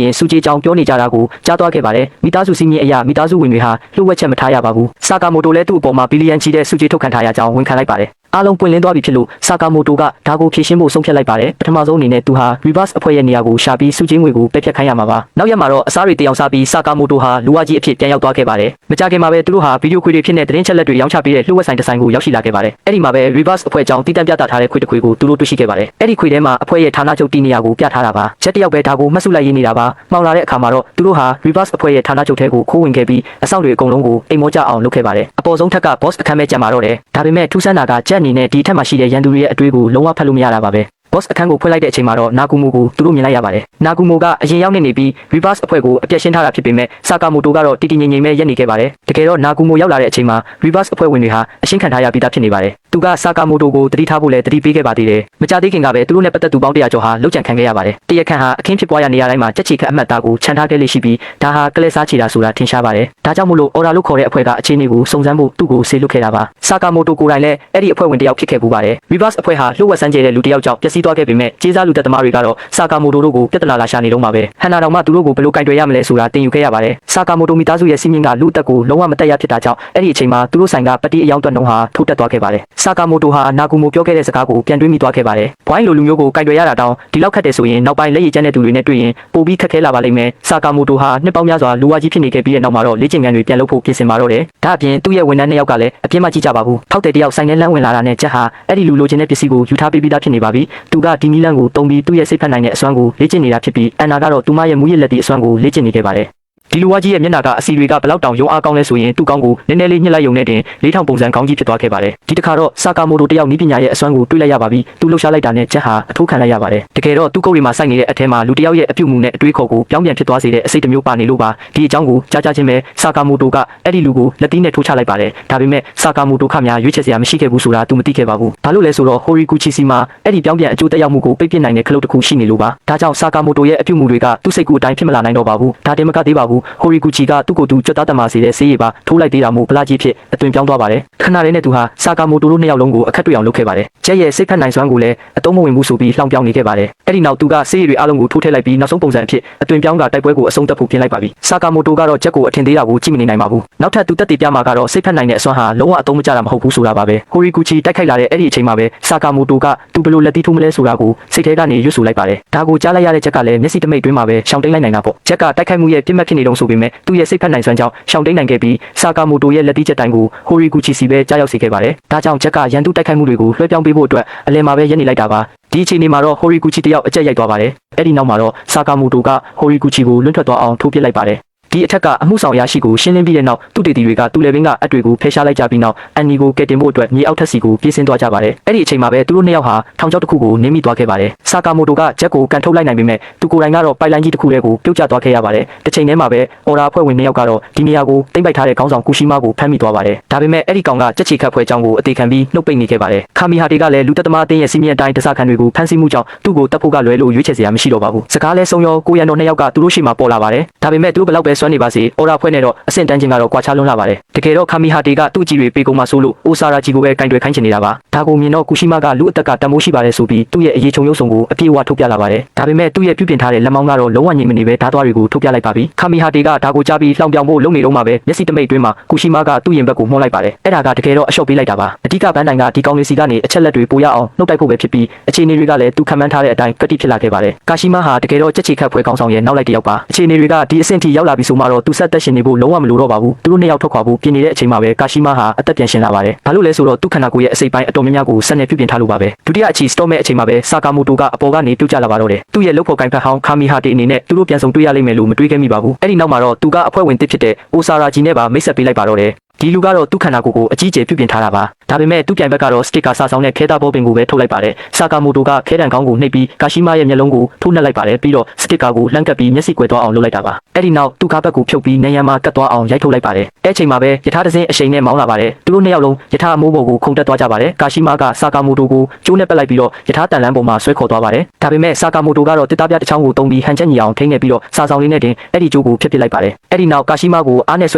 ရင်စူဂျေချောင်ပြောနေကြတာကိုကြားသွားခဲ့ပါတယ်မိသားစုစီးမြင့်အရာမိသားစုဝင်တွေဟာလှုပ်ဝက်ချက်မထားရပါဘူးဆာကာမိုတိုလည်းသူ့အပေါ်မှာဘီလီယံချီတဲ့စူဂျေထုတ်ခံထားရကြောင်းဝန်ခံလိုက်ပါတယ်အားလုံးပွင့်လင်းသွားပြီဖြစ်လို့ဆာကာမိုတိုကဒါကိုဖြေရှင်းဖို့ဆုံးဖြတ်လိုက်ပါတယ်ပထမဆုံးအနေနဲ့သူဟာ reverse အဖွဲ့ရဲ့နေရာကိုရှာပြီးစုချင်းငွေကိုပယ်ဖျက်ခိုင်းရမှာပါနောက်ရက်မှာတော့အစားတွေတယောင်စားပြီးဆာကာမိုတိုဟာလူဝကြီးအဖြစ်ပြန်ရောက်သွားခဲ့ပါတယ်မကြခင်မှာပဲသူတို့ဟာဗီဒီယိုခွေတွေဖြစ်တဲ့သတင်းချက်လက်တွေရောင်းချပေးတဲ့လှုပ်ဝက်ဆိုင်တစ်ဆိုင်ကိုရောက်ရှိလာခဲ့ပါတယ်အဲ့ဒီမှာပဲ reverse အဖွဲ့ကြောင့်တည်တံ့ပြသထားတဲ့ခွေတစ်ခွေကိုသူတို့တွေ့ရှိခဲ့ပါတယ်အဲ့ဒီခွေထဲမှာအဖွဲ့ရဲ့ဌာနချုပ်တည်နေရာကိုပြထားတာပါချက်တယောက်ပဲဒါကိုမှတ်စုလိုက်ရင်းနေတာပါမှောင်လာတဲ့အခါမှာတော့သူတို့ဟာ reverse အဖွဲ့ရဲ့ဌာနချုပ်ထဲကိုခိုးဝင်ခဲ့ပြီးအဆောက်တွေအကုန်လုံးကိုအိမ်မောကြအောင်လုပ်ခဲ့ပါတယ်အပေါ်ဆုံးထက်က boss အခန်းပဲကြံပါတော့တယ်ဒါပေမဲ့ထူးဆန်းတာကချက်အနေနဲ့ဒီထက်မှရှိတဲ့ရန်သူတွေရဲ့အတွေ့ကိုလုံးဝဖတ်လို့မရတာပါပဲ boss အခန်းကိုဖွင့်လိုက်တဲ့အချိန်မှာတော့နာဂူမိုကိုသူတို့မြင်လိုက်ရပါတယ်နာဂူမိုကအရင်ရောက်နေပြီး reverse အဖွဲ့ကိုအပြတ်ရှင်းထားတာဖြစ်ပေမဲ့ဆာကာမိုတိုကတော့တည်တည်ငြိမ်ငြိမ်ပဲရပ်နေခဲ့ပါတယ်တကယ်တော့နာဂူမိုရောက်လာတဲ့အချိန်မှာ reverse အဖွဲ့ဝင်တွေဟာအရှင်းခံထားရပြီးသားဖြစ်နေပါတယ်သူကဆာကာမိုတိုကိုတတိထားဖို့လည်းတတိပေးခဲ့ပါသေးတယ်မကြသေးခင်ကပဲသူတို့နဲ့ပတ်သက်သူပေါင်း100ကျော်ဟာလောက်ကျန်ခံခဲ့ရပါတယ်တရခန့်ဟာအခင်းဖြစ်ပွားရနေရာတိုင်းမှာကြက်ချီခတ်အမှတ်သားကိုခြံထားခဲ့လေးရှိပြီးဒါဟာကလဲစားချီတာဆိုတာထင်ရှားပါတယ်ဒါကြောင့်မို့လို့အော်ဒါလို့ခေါ်တဲ့အဖွဲ့ကအခြေအနေကိုစုံစမ်းဖို့သူ့ကိုဆေးလွတ်ခဲ့တာပါဆာကာမိုတိုကိုယ်တိုင်လည်းအဲ့ဒီအဖွဲ့ဝင်တယောက်ဖြစ်ခဲ့ပူပါတယ် reverse အဖွဲ့ဟာလှုပ်ဝက်ဆန်းကျဲတဲ့လူတယောက်ကြောင့်ပျက်စီးသွားခဲ့ပေမဲ့ကျေးစားလူသက်သမားတွေကတော့ဆာကာမိုတိုတို့ကိုပြဿနာလာရှာနေတော့မှာပဲဟန်နာတော်မှသူတို့ကိုဘယ်လိုကင်တွယ်ရမလဲဆိုတာတင်ယူခဲ့ရပါတယ်ဆာကာမိုတိုမိသားစုရဲ့စီးမြင့်ကလူအသက်ကိုလုံးဝမတက်ရဖြစ်တာကြောင့်အဲ့ဒီအချိန်မှာသူတို့ဆိုင်ကပတိအယောင်တွက်နှုံးဟာထိုးတက်သွားခဲ့ပါတယ်ဆာကာမိုတိုဟာနာဂူမိုပြောခဲ့တဲ့စကားကိုပြန်တွေးမိသွားခဲ့ပါတယ်ဘွိုင်းလိုလူမျိုးကိုကင်တွယ်ရတာတောင်ဒီလောက်ခက်တယ်ဆိုရင်နောက်ပိုင်းလက်ရည်ကျန်းတဲ့သူတွေနဲ့တွေ့ရင်ပိုပြီးခက်ခဲလာပါလိမ့်မယ်ဆာကာမိုတိုဟာနှစ်ပေါင်းများစွာလူဝါကြီးဖြစ်နေခဲ့ပြီးတဲ့နောက်မှာတော့လေ့ကျင့်ခန်းတွေပြန်လုပ်ဖို့ပြင်ဆင်ပါတော့တယ်ဒါအပြင်သူ့ရဲ့ဝန်ထမ်း2ယောက်ကလည်းအပြစ်မကြည့်ကြပါဘူးထောက်တဲ့တယောက်ဆိုင်ထဲလမ်းဝင်လာတာနဲ့ချက်ဟာအဲ့ဒီလူလိုချင်တဲ့ပစ္စည်းကိုယူထားပေးပြီးသားဖြစ်နေပါပြီသူကဒီနီလန်ကိုတုံးပြီးသူ့ရဲ့စိတ်ဖက်နိုင်တဲ့အစွမ်းကိုလေ့ကျင့်နေတာဖြစ်ပြီးအန်နာကတော့သူမရဲ့မူရစ်လက်တီအစွမ်းကိုလေ့ကျင့်နေခဲ့ပါတယ်ဒီလူဝါကြီးရဲ့မျက်နှာကအစီတွေကဘလောက်တောင်ရုံအားကောင်းလဲဆိုရင်သူ့ကောင်းကိုနည်းနည်းလေးညှစ်လိုက်ရုံနဲ့တင်4000ပုံစံကောင်းကြီးဖြစ်သွားခဲ့ပါတယ်ဒီတစ်ခါတော့ဆာကာမိုတိုတယောက်နီးပညာရဲ့အစွမ်းကိုတွေ့လိုက်ရပါပြီသူလှုပ်ရှားလိုက်တာနဲ့ချက်ဟာအထိုးခံလိုက်ရပါတယ်တကယ်တော့သူ့ကုတ်တွေမှာစိုက်နေတဲ့အထဲမှာလူတယောက်ရဲ့အပြုတ်မှုနဲ့အတွေးခေါ်ကိုပြောင်းပြန်ဖြစ်သွားစေတဲ့အစိတ်တစ်မျိုးပါနေလို့ပါဒီအကြောင်းကိုကြားချင်းပဲဆာကာမိုတိုကအဲ့ဒီလူကိုလက်သီးနဲ့ထိုးချလိုက်ပါတယ်ဒါပေမဲ့ဆာကာမိုတိုခများရွေးချယ်စရာမရှိခဲ့ဘူးဆိုတာသူမသိခဲ့ပါဘူးဘာလို့လဲဆိုတော့ဟိုရီကူချီစီမှာအဲ့ဒီပြောင်းပြန်အကျိုးသက်ရောက်မှုကိုပိတ်ပစ်နိုင်တဲ့ခလုတ်တစ်ခုရှိနေလို့ပါဒါကြောင့်ဆာကာမိုတိုရဲ့အပြုတ်မှုတွေကသူ့စိတ်ကူအတိုင်းဖြစ်မလာနိုင်တော့ပါဘူးဒါတင်မကသေးပါဘူးဟိုရီကူချီကသူ့ကိုယ်သူကြွတ်သားတမာစေတဲ့ဆေးရည်ပါထိုးလိုက်သေးတာမို့ဗလာကြီးဖြစ်အသွင်ပြောင်းသွားပါတယ်ခဏလေးနဲ့သူဟာဆာကာမိုတိုတို့2ယောက်လုံးကိုအခက်တွေ့အောင်လုပ်ခဲ့ပါတယ်ကျက်ရဲ့စိတ်ဖက်နိုင်စွမ်းကိုလည်းအတုံးမဝင်ဘူးဆိုပြီးလှောင်ပြောင်းနေခဲ့ပါတယ်အဲ့ဒီနောက်သူကဆေးရည်တွေအလုံးကိုထိုးထည့်လိုက်ပြီးနောက်ဆုံးပုံစံအဖြစ်အသွင်ပြောင်းကတိုက်ပွဲကိုအဆုံးသတ်ဖို့ပြင်လိုက်ပါပြီဆာကာမိုတိုကတော့ကျက်ကိုအထင်သေးတာကိုကြည့်မနေနိုင်ပါဘူးနောက်ထပ်သူတက်တည်ပြမှာကတော့စိတ်ဖက်နိုင်တဲ့အစွမ်းဟာလုံးဝအတုံးမကျတာမဟုတ်ဘူးဆိုတာပါပဲဟိုရီကူချီတိုက်ခိုက်လာတဲ့အဲ့ဒီအချိန်မှာပဲဆာကာမိုတိုကသူဘယ်လိုလက်သီးထိုးမလဲဆိုတာကိုစိတ်ထဲကနေရွတ်ဆိုလိုက်ပါတယ်ဒါကိုကြားလိုက်ရတဲ့ချက်ကလည်းမျက်စိတမိတ်တွင်းမှာပဲရှောင်တိန်လိုက်နိုင်တာပေါ့ချက်ကတိုက်ခိုက်မှုရဲ့ပြစ်မှတ်ဖြစ်နေတော့ဆိုပေမဲ့သူ့ရဲ့စိတ်ဖက်နိုင်စွမ်းကြောင့်ရှောင်တိန်နိုင်ခဲ့ပြီးဆာကာမိုတိုရဲ့လက်သီးချက်တိုင်းကိုဟိုရီကူချီစီပဲကြားရောက်စေခဲ့ပါတယ်ဒါကြောင့်ချက်ကရန်သူတိုက်ခိုက်မှုတွေကိုလွှဲပြောင်းပေးဖို့အတွက်အလယ်မှာပဲရပ်နေလိုက်တာပါဒီအချိန်မှာတော့ဟိုရီကူချီတယောက်အကျက်ရိုက်သွားပါတယ်အဲ့ဒီနောက်မှာတော့ဆာကာမိုတိုကဟိုရီကူချီကိုလွတ်ထွက်သွားအောင်ထိုးပစ်လိုက်ပါတယ်ဒီအထက်ကအမှုဆောင်ရရှိကိုရှင်းလင်းပြီးတဲ့နောက်သူတေတီတွေကသူ့လေဘင်းကအပ်တွေကိုဖယ်ရှားလိုက်ကြပြီးနောက်အန်နီကိုကယ်တင်ဖို့အတွက်မြေအောက်ထက်စီကိုပြေးဆင်းသွားကြပါတယ်အဲ့ဒီအချိန်မှာပဲသူတို့2ယောက်ဟာထောင်ချောက်တစ်ခုကိုနင်းမိသွားခဲ့ပါတယ်ဆာကာမိုတိုကဂျက်ကိုကန်ထုတ်လိုက်နိုင်ပေမဲ့သူကိုယ်တိုင်ကတော့ပိုက်လိုင်းကြီးတစ်ခုတည်းကိုပြုတ်ကျသွားခဲ့ရပါတယ်တစ်ချိန်တည်းမှာပဲအော်ဒါအဖွဲ့ဝင်2ယောက်ကတော့ဒီနေရာကိုတိမ့်ပိုက်ထားတဲ့ခေါင်းဆောင်ကူရှိမာကိုဖမ်းမိသွားပါတယ်ဒါပေမဲ့အဲ့ဒီကောင်ကကြက်ချီခတ်ဖွဲချောင်းကိုအသေးခံပြီးနှုတ်ပိတ်နေခဲ့ပါတယ်ခါမီဟာတေကလည်းလူသက်သမားအသင်းရဲ့စီမီအတိုင်းတစားခံတွေကိုဖမ်းဆီးမှုကြောင့်သူ့ကိုတပ်ဖို့ကလွဲလို့ရွေးချယ်စရာမရှိတော့ပါဘူးစကားလဲဆုံးရောကိုရန်တော်2ယောက်ကသူတို့ရှိမှပေါ်လာပါတယ်ဒါပေမဲ့သူတို့ဘယ်လောက်ပဲစွမ်းနေပါစေအော်ဒါဖွဲ့နဲ့တော့အဆင့်တန်းချင်းကတော့ကွာခြားလွန်းလာပါတယ်တကယ်တော့ခါမီဟာတေကသူ့ကြီးတွေပေကုံမှာဆိုလို့အိုဆာရာဂျီကိုပဲကင်တွယ်ခိုင်းချင်နေတာပါဒါကိုမြင်တော့ကူရှိမာကလူအသက်ကတမိုးရှိပါတယ်ဆိုပြီးသူ့ရဲ့အရေးချုံရုပ်ဆောင်ကိုအပြည့်အဝထုတ်ပြလာပါတယ်ဒါပေမဲ့သူ့ရဲ့ပြုပြင်ထားတဲ့လက်မောင်းကတော့လုံးဝညင်မနေပဲဓာတ်သွားတွေကိုထုတ်ပြလိုက်ပါပြီခါမီဟာတေကဒါကိုကြားပြီးလှောင်ပြောင်ဖို့လုပ်နေတော့မှပဲမျက်စိတမိတ်တွင်းမှာကူရှိမာကသူ့ရင်ဘက်ကိုမှုန်းလိုက်ပါတယ်အဲ့ဒါကတကယ်တော့အလျှော့ပေးလိုက်တာပါအဓိကဘန်းတိုင်ကဒီကောင်လေးစီကနေအချက်လက်တွေပိုရအောင်နှုတ်တိုက်ဖို့ပဲဖြစ်ပြီးအခြေအနေတွေကလည်းသူခံမှန်းထားတဲ့အတိုင်းကတိဖြစ်လာခဲ့ပါတယ်ကာရှိမာဟာတကယ်တော့ကြက်ချီခတ်ဖွဲကောင်ဆောင်ရဲ့နောက်လိုက်တစ်ယောက်ပါအခြေအနေတွေကဒီအဆင့်ထိရောက်လာပြီဆိုမှတော့သူဆက်သက်ရှင်နေဖို့လုံးဝမလိုတော့ပါဘူးသူတို့2ယောက်ထွက်ခွာဖို့ပြင်နေတဲ့အချိန်မှာပဲကာရှိမာဟာအသက်ပြန်ရှင်လာပါတယ်ဘာလို့လဲဆိုတော့သူ့ခန္ဓာကိုယ်ရဲ့အစိတ်ပိုင်းအတော်များများကိုဆက်နေပြုပြင်ထားလို့ပါပဲဒုတိယအချီစတော့မဲ့အချိန်မှာပဲဆာကာမိုတိုကအပေါ်ကနေပြုတ်ကျလာပါတော့တယ်သူ့ရဲ့လုပ်ဖို့ကင်ဖက်ဟောင်းခါမီဟာတေအနေနဲ့သူတို့ပြန်ဆုံတွေ့ရလိမ့်မယ်လို့မတွေးခဲ့မိပါဘူးအဲ့ဒီနောက်မှာတော့သူကအဖွဲ့ဝင်တစ်ဖြစ်တဲ့အိုဆာရာဂျီနဲ့ပါမိတ်ဆက်ပေးလိုက်ပါတော့တယ် ဒီလူကတော့သူ့ခန္ဓာကိုယ်ကိုအကြီးအကျယ်ပြုပြင်ထားတာပါဒါပေမဲ့သူ့ပြိုင်ဘက်ကတော့စတစ်ကာစာဆောင်တဲ့ခဲသားဘောပင်ကိုပဲထုတ်လိုက်ပါတယ်ဆာကာမိုတိုကခဲတံကောင်းကိုနှိပ်ပြီးကာရှိမာရဲ့မျက်လုံးကိုထိုးနှက်လိုက်ပါတယ်ပြီးတော့စတစ်ကာကိုလှမ်းကပ်ပြီးမျက်စိကွယ်သွားအောင်လုပ်လိုက်တာပါအဲ့ဒီနောက်သူ့ကားဘက်ကိုဖြုတ်ပြီးနေရံမှာကတ်သွားအောင်ရိုက်ထုတ်လိုက်ပါတယ်အဲ့ချိန်မှာပဲယထာတစင်းအရှိန်နဲ့မောင်းလာပါတယ်သူတို့နှစ်ယောက်လုံးယထာအမိုးပေါ်ကိုခုန်တက်သွားကြပါတယ်ကာရှိမာကဆာကာမိုတိုကိုကျိုးနဲ့ပက်လိုက်ပြီးတော့ယထာတန်လန်းပေါ်မှာဆွဲခေါ်သွားပါတယ်ဒါပေမဲ့ဆာကာမိုတိုကတော့တစ်သားပြတစ်ချောင်းကိုတုံးပြီးဟန်ချက်ညီအောင်ထိန်းနေပြီးတော့စာဆောင်လေးနဲ့တင်အဲ့ဒီကျိုးကိုဖျက်ပစ်လိုက်ပါတယ်အဲ့ဒီနောက်ကာရှိမာကိုအားနဲ့ဆွ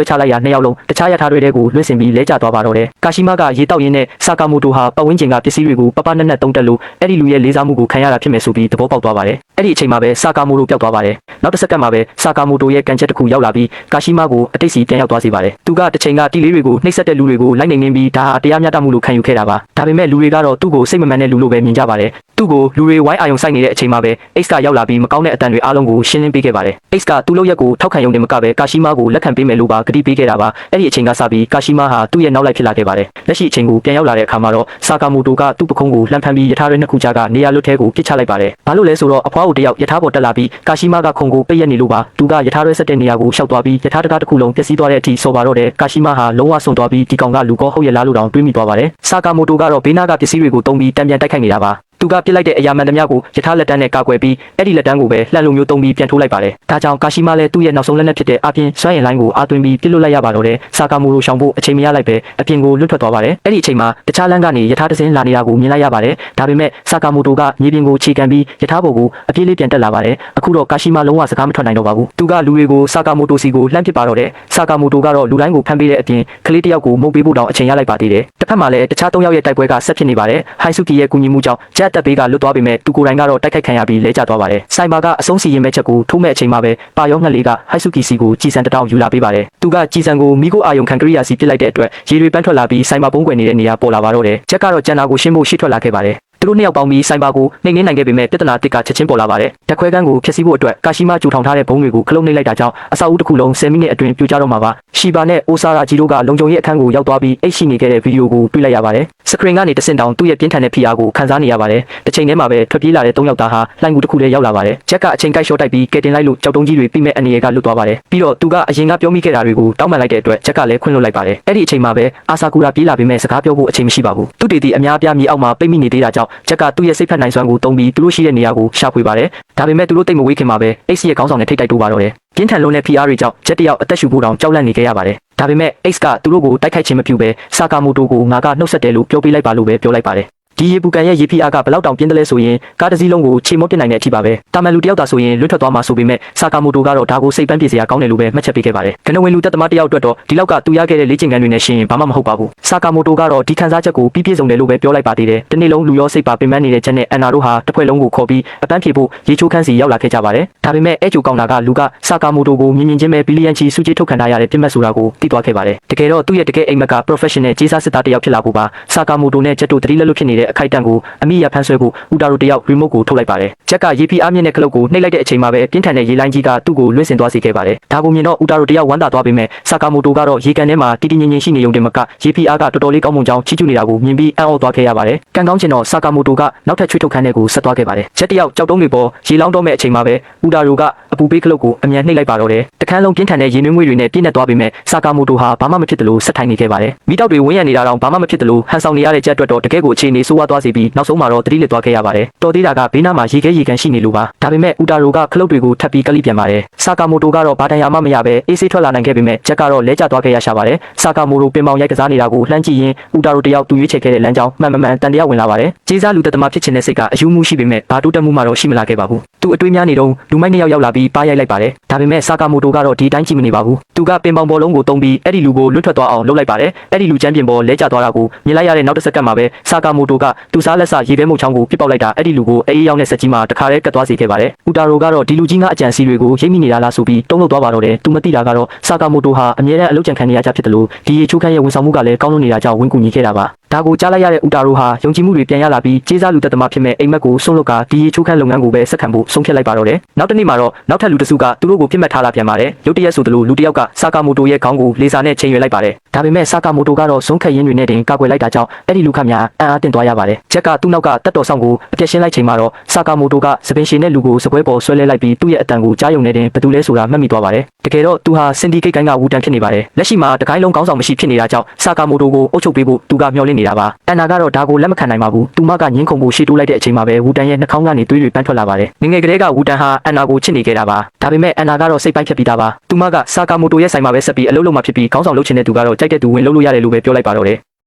ဲချလိုက်ရနှစ်ယောက်လုံးတခြားယထာတွေတဲကိုလွှင့်စင်ပြီးလဲကျသွားပါတော့တယ်ကာရှိမာကရေတောက်ရင်းနဲ့ဆာကာမိုတိုဟာပတ်ဝန်းကျင်ကပစ္စည်းတွေကိုပပနက်နက်တုံးတက်လို့အဲ့ဒီလူရဲ့လေးစားမှုကိုခံရတာဖြစ်မယ်ဆိုပြီးသဘောပေါက်သွားပါတယ်အဲ့ဒီအချိန်မှာပဲဆာကာမိုတိုပျောက်သွားပါတယ်နောက်တစ်စက္ကန့်မှာပဲဆာကာမိုတိုရဲ့ကန်ချက်တစ်ခုရောက်လာပြီးကာရှိမာကိုအတိတ်စီပြန်ရောက်သွားစေပါတယ်သူကတစ်ချိန်ကတီလေးတွေကိုနှိပ်စက်တဲ့လူတွေကိုလိုက်နေပြီးဒါဟာတရားမျှတမှုလို့ခံယူခဲ့တာပါဒါပေမဲ့လူတွေကတော့သူ့ကိုစိတ်မမှန်တဲ့လူလို့ပဲမြင်ကြပါတယ်သူ့ကိုလူတွေဝိုင်းအာယုံဆိုင်နေတဲ့အချိန်မှာပဲ X ကရောက်လာပြီးမကောင်းတဲ့အတန်တွေအားလုံးကိုရှင်းလင်းပေးခဲ့ပါတယ် X ကသူ့လုပ်ရက်ကိုထောက်ခံရုံနဲ့မကပဲကာရှိမာကိုလက်ခံပေးမယ်လို့ပါကတိပေးခဲ့တာပါအဲ့ဒီအချိန်ကစပြီးကာရှိမာဟာသူ့ရဲ့နောက်လိုက်ဖြစ်လာခဲ့ပါတယ်လက်ရှိအချိန်ကိုပြန်ရောက်လာတဲ့အခါမှာတော့ဆာကာမိုတိုကသူ့ပခုံးကိုလှမ်းဖမ်းပြီးယထာရဲနှစ်ခုကြားကနေရာလွတ်ထဲကိုပစ်ချလိုက်ပါတယ်ဘာလို့လဲဆိုတော့အဖွားကိုတယောက်ယထာပေါ်တက်လာပြီးကာရှိမာကခုံကိုပိတ်ရက်နေလို့ပါသူကယထာရဲဆက်တဲ့နေရာကိုရှောက်သွားပြီးယထာတကားတစ်ခုလုံးပျက်စီးသွားတဲ့အထိဆော်ပါတော့တယ်ကာရှိမာဟာလုံးဝဆုံးသွားပြီးဒီကောင်ကလူကောဟုတ်ရဲ့လားလို့တောင်တွေးမိသွားပါတယ်ဆာကာမိုတိုကတော့ဘေးနားကပစ္စည်းတွေကိုတုံးပြီးတံပြန်တိုက်ခိုက်နေတာပါသူကပြစ်လိုက်တဲ့အရာမှန်သမျှကိုယထာလက်တန်းနဲ့ကာကွယ်ပြီးအဲ့ဒီလက်တန်းကိုပဲလှန်လိုမျိုးတုံးပြီးပြန်ထိုးလိုက်ပါတယ်ဒါကြောင့်ကာရှိမာလည်းသူ့ရဲ့နောက်ဆုံးလက်နက်ဖြစ်တဲ့အပြင်စွမ်းရည်လိုင်းကိုအားသွင်းပြီးပြစ်လွတ်လိုက်ရပါတော့တယ်ဆာကာမိုတိုရှောင်ဖို့အချိန်မရလိုက်ပဲအပြင်ကိုလွတ်ထွက်သွားပါတယ်အဲ့ဒီအချိန်မှာတခြားလမ်းကနေယထာတစင်းလာနေတာကိုမြင်လိုက်ရပါတယ်ဒါပေမဲ့ဆာကာမိုတိုကမြေပြင်ကိုခြေကန်ပြီးယထာဘော်ကိုအပြေးလေးပြန်တက်လာပါတယ်အခုတော့ကာရှိမာလုံးဝစကားမထွက်နိုင်တော့ပါဘူးသူကလူတွေကိုဆာကာမိုတိုစီကိုလှမ်းပစ်ပါတော့တယ်ဆာကာမိုတိုကတော့လူတိုင်းကိုဖမ်းပေးတဲ့အပြင်ကလေးတစ်ယောက်ကိုမုတ်ပေးဖို့တောင်အချိန်ရလိုက်ပါသေးတယ်တစ်ဖက်မှာလည်းတခြား၃ယောက်ရဲ့တိုက်ပွဲကဆက်ဖြစ်နေပါတယ်ဟိုင်ဆူကီရဲ့ကူညီမှုကြောင့်ဂျက်တက်ဘေးကလွတ်သွားပေမဲ့သူကိုယ်တိုင်ကတော့တိုက်ခိုက်ခံရပြီးလဲကျသွားပါတယ်။ဆိုင်ဘာကအဆုံးစီရင်မဲ့ချက်ကိုထိုးမဲ့အချိန်မှာပဲပါယောငှက်လေးကဟိုက်ဆူကီစီကိုကြည်စံတတောင်ယူလာပေးပါတယ်။သူကကြည်စံကိုမိကိုအာယုံခံကရိယာစီပစ်လိုက်တဲ့အတွက်ရေတွေပန်းထွက်လာပြီးဆိုင်ဘာပုံးကွယ်နေတဲ့နေရာပေါ်လာပါတော့တယ်။ဂျက်ကတော့ကျန်တာကိုရှင်းဖို့ရှေ့ထွက်လာခဲ့ပါတယ်။သူတို့နှစ်ယောက်ပေါင်းပြီးဆိုင်ဘာကိုနှိမ်နှင်းနိုင်ခဲ့ပေမဲ့ပြဿနာတစ်ကချက်ချင်းပေါ်လာပါတယ်။တက်ခွဲကန်းကိုဖျက်ဆီးဖို့အတွက်ကာရှိမာဂျူထောင်ထားတဲ့ဘုံတွေကိုခလုတ်နှိပ်လိုက်တာကြောင့်အဆောက်အဦတစ်ခုလုံး10မိနစ်အတွင်းပြိုကျတော့မှာပါ။ရှီဘာနဲ့အိုဆာရာဂျီတို့ကလုံခြုံရေးအခန်းကိုရောက်သွားပြီးအိတ်ရှိနေခဲ့တဲ့ဗီဒီယိုကိုတွေ့လိုက်ရပါတယ်။စကရင်ကနေတဆင့်တောင်သူ့ရဲ့ပြင်းထန်တဲ့ဖိအားကိုခံစားနေရပါတယ်။တစ်ချိန်တည်းမှာပဲထွက်ပြေးလာတဲ့၃ယောက်သားဟာလှိုင်းကူတစ်ခုထဲရောက်လာပါတယ်။ဂျက်ကအချိန်ကိုက်ရှော့တိုက်ပြီးကဲတင်လိုက်လို့ကြောက်တုံးကြီးတွေပြီးမဲ့အနေရကလွတ်သွားပါတယ်။ပြီးတော့သူကအရင်ကပြောမိခဲ့တာတွေကိုတောင်းပန်လိုက်တဲ့အတွက်ဂျက်ကလည်းခွင့်လွှတ်လိုက်ပါတယ်။အဲ့ဒီအချိန်မှာပဲအာဆာကူရာပြေးလာပေမဲ့စကားပြောဖို့အချိန်မရှိပါဘူး။သူတည်တည်အများပြားမြေအောက်မှာပိတ်မိနေသေးတာကြောင့်ဂျက်ကသူ့ရဲ့စိတ်ဖက်နိုင်စွမ်းကိုတုံးပြီးသူတို့ရှိတဲ့နေရာကိုရှာဖွေပါတယ်။ဒါပေမဲ့သူတို့တိတ်မဝေးခင်မှာပဲ X ရဲ့ခေါင်းဆောင်နဲ့ထိတ်တိုက်တိုးပါတော့တယ်။ပြင်းထန်လုံးတဲ့ PR တွေကြောင့်ဂျက်တယောက်အသက်ရှူဖို့တောင်ကြောက်လန့်နေခဲ့ရပါတယ်။ဒါပေမဲ့ X ကသူတို့ကိုတိုက်ခိုက်ခြင်းမပြုဘဲဆာကာမိုတိုကိုငါကနှုတ်ဆက်တယ်လို့ပြောပေးလိုက်ပါလို့ပဲပြောလိုက်ပါတယ်။ဒီရေပူကန်ရဲ့ရေဖိအားကဘလောက်တောင်ပြင်းတယ်လဲဆိုရင်ကားတစ်စီးလုံးကိုခြေမော့ပြစ်နိုင်တဲ့အထိပါပဲတာမန်လူတယောက်သာဆိုရင်လွတ်ထွက်သွားမှာဆိုပေမဲ့ဆာကာမိုတိုကတော့ဒါကိုစိတ်ပန်းပြေစရာကောင်းတယ်လို့ပဲမှတ်ချက်ပေးခဲ့ပါတယ်ကနဝင်လူတက်သမားတယောက်အတွက်တော့ဒီလောက်ကသူရခဲ့တဲ့လေ့ကျင့်ခန်းတွေနဲ့ရှင်ဘာမှမဟုတ်ပါဘူးဆာကာမိုတိုကတော့ဒီခန်းစားချက်ကိုပြည့်စုံတယ်လို့ပဲပြောလိုက်ပါသေးတယ်တနေ့လုံးလူရောစိတ်ပါပင်ပန်းနေတဲ့ချက်နဲ့အန်နာတို့ဟာတစ်ဖွဲ့လုံးကိုခေါ်ပြီးအပန်းဖြေဖို့ရေချိုးခန်းစီရောက်လာခဲ့ကြပါတယ်ဒါပေမဲ့အဲ့ကျိုကောင်တာကလူကဆာကာမိုတိုကိုမြင်မြင်ချင်းပဲဘီလီယံချီစုကြီးထုတ်ခံထားရတဲ့ပြစ်မှတ်ဆိုတာကိုသိသွားခဲ့ပါတယ်တကယ်တော့သူ့ရဲ့တကယ်အိမ်မက်က professional ကြေးစားစစ်သားတယောက်ဖြစ်လာဖို့ပါဆာကာမိုတိုနဲ့ချက်တို့တတိလက်လွတ်ဖြစ်နေတဲ့အခိုက်အတန့်ကိုအမိရဖန်ဆွဲဖို့ဦးတာတို့တယောက် remote ကိုထုတ်လိုက်ပါတယ်ဂျက်ကရေဖီအားမြင့်တဲ့ခလုတ်ကိုနှိပ်လိုက်တဲ့အချိန်မှာပဲပြင်းထန်တဲ့ရေလိုင်းကြီးကသူ့ကိုလွင့်စင်သွားစေခဲ့ပါတယ်ဒါကိုမြင်တော့ဦးတာတို့တယောက်ဝမ်းသာသွားပေမဲ့ဆာကာမိုတိုကတော့ရေကန်ထဲမှာတီတီငင်ငင်ရှိနေုံတင်မကရေဖီအားကတော်တော်လေးကောင်းမွန်ကြောင်းချီးကျူးနေတာကိုမြင်ပြီးအံ့ဩသွားခဲ့ရပါတယ်ကံကောင်းချင်တော့ဆာကာမိုတိုကနောက်ထပ်ချွေးထုတ်ခန်းထဲကိုဆက်သွားခဲ့ပါတယ်ဂျက်တယောက်ကြောက်တုံးတွေပေါ်ရေလောင်းတော့မဲ့အချိန်မှာပဲဦးတာတို့ကအပူပေးခလုတ်ကိုအမြန်နှိပ်လိုက်ပါတော့တယ်တခန်းလုံးပြင်းထန်တဲ့ရေနွေးငွေတွေနဲ့ပြည့်နေသွားပေမဲ့ဆာကာမိုတိုဟာဘာမှမဖြစ်တယ်လို့ဆက်ထိုင်နေခဲ့ပါတယ်မိတောက်တွေဝင်းရံနေတာတော့ဘာမှမဖြစ်တယ်လို့ဟန်ဆောင်နေရတဲ့ဂျက်အတွက်တော့တကယ်ကိုအခြေအနေဆိုးဝါးသွားစေပြီးနောက်ဆုံးမှာတော့တတိလစ်သွားခဲ့ရပါတယ်တော်သေးတာကဘေးနားမှာရေခဲရေကန်ရှိနေလို့ပါဒါပေမဲ့ဦးတာရိုကခလုတ်တွေကိုထပ်ပြီးကလိပြန်ပါတယ်ဆာကာမိုတိုကတော့ဘာတန်ရာမှမရပဲအေးဆေးထွက်လာနိုင်ခဲ့ပေမဲ့ဂျက်ကတော့လဲကျသွားခဲ့ရရှာပါတယ်ဆာကာမိုတိုပင်ပေါင်ရိုက်ကစားနေတာကိုလှမ်းကြည့်ရင်ဦးတာရိုတယောက်သူရွေးချယ်ခဲ့တဲ့လမ်းကြောင်းမှန်တန်တရားဝင်လာပါတယ်ကြေးစားလူသက်သမားဖြစ်ချင်တဲ့စိတ်ကအယူမှုရှိပေမဲ့ဘာတိုးတက်မှုမှတော့ရှိမလာခဲ့ပါဘူးသူအတွေးများနေတော့လူမိုက်နှစ်ယောက်ရောက်လာပြီးပါရိုက်လိုက်ပါတယ်ဒါပေမဲ့ဆာကာမိုတိုကတော့ဒီတိုင်းကြည့်မနေပါဘူးသူကပင်ပေါင်ဘောလုံးကိုတုံးပြီးအဲ့ဒီလူကိုလွတ်ထွက်သွားအောင်လုပ်လိုက်ပါတယ်အဲ့ဒီလူချမ်းပြင်ပေါ်လဲကျသွားတာကိုမြင်လိုက်ရတဲ့နောက်တစ်စက္ကန့်မှာပဲဆာကာမိုတိုကသူစားလက်စရေခဲမုတ်ချောင်းကိုပြစ်ပေါက်လိုက်တာအဲ့ဒီလူကိုအေးရောက်တဲ့စက်ကြီးမှာတခါတည်းကတ်သွားစေခဲ့ပါတယ်ဦးတာရိုကတော့ဒီလူကြီးကအကြံစီတွေကိုရိပ်မိနေတာလားဆိုပြီးတုံ့လောက်သွားပါတော့တယ်သူမသိတာကတော့ဆာကာမိုတိုဟာအမြဲတမ်းအလုပ်ကြံခံနေရကြဖြစ်တယ်လို့ဒီရေချိုးခန်းရဲ့ဝန်ဆောင်မှုကလည်းကောင်းလို့နေတာကြောင့်ဝင်ကူညီခဲ့တာပါ ဒါကိုကြားလိုက်ရတဲ့ဦးတာတို့ဟာယုံကြည်မှုတွေပြန်ရလာပြီးကျေးဇူးလူသက်သမားဖြစ်မဲ့အိမ်မက်ကိုဆုံးလုတ်ကဒီရေချိုးခန့်လုပ်ငန်းကိုပဲဆက်ခံဖို့ဆုံးဖြတ်လိုက်ပါတော့တယ်နောက်တစ်နေ့မှာတော့နောက်ထပ်လူတစ်စုကသူတို့ကိုပြစ်မှတ်ထားလာပြန်ပါတယ်ရုတ်တရက်ဆိုသလိုလူတစ်ယောက်ကဆာကာမိုတိုရဲ့ခေါင်းကိုလေဆာနဲ့ချိန်ရွယ်လိုက်ပါတယ်ဒါပေမဲ့ဆာကာမိုတိုကတော့ဇွန်းခက်ရင်းတွေနဲ့တင်ကာကွယ်လိုက်တာကြောင့်အဲ့ဒီလူခတ်များအံ့အားသင့်သွားရပါတယ်ဂျက်ကသူ့နောက်ကတက်တော်ဆောင်ကိုအပြက်ရှင်းလိုက်ချိန်မှာတော့ဆာကာမိုတိုကစပင်ရှင်နဲ့လူကိုစပွဲပေါ်ဆွဲလဲလိုက်ပြီးသူ့ရဲ့အတန်ကိုကြားယုံနေတဲ့ဘသူလဲဆိုတာမှတ်မိသွားပါတယ်တကယ်တော့သူဟာစင်ဒီကိတ်ကိုင်းကဝူတန်ဖြစ်နေပါတယ်လက်ရှိမှာတကိုင်းလုံးကောင်းဆောင်မရှိဖြစ်နေတာကြောင့်ဆာကာမိုတိုကိုအုပ်ချုပ်ပေးဖို့သူကမျှော်လင့်နေတာပါအန်နာကတော့ဒါကိုလက်မခံနိုင်ပါဘူးသူမကညှင်းခုန်ဖို့ရှေ့တိုးလိုက်တဲ့အချိန်မှာပဲဝူတန်ရဲ့နှာခေါင်းကနေသွေးတွေပန်းထွက်လာပါတယ်ငငယ်ကလေးကဝူတန်ဟာအန်နာကိုချစ်နေခဲ့တာပါဒါပေမဲ့အန်နာကတော့စိတ်ပိုင်းဖြစ်ပြီးသားပါသူမကဆာကာမိုတိုရဲ့ဆိုင်မှာပဲဆက်ပြီးအလုပ်လုပ်မှဖြစ်ပြီးခေါင်းဆောင်လုပ်ချင်တဲ့သူကတော့ကြိုက်တဲ့သူဝင်လုပ်လို့ရတယ်လို့ပဲပြောလိုက်ပါတော့တယ်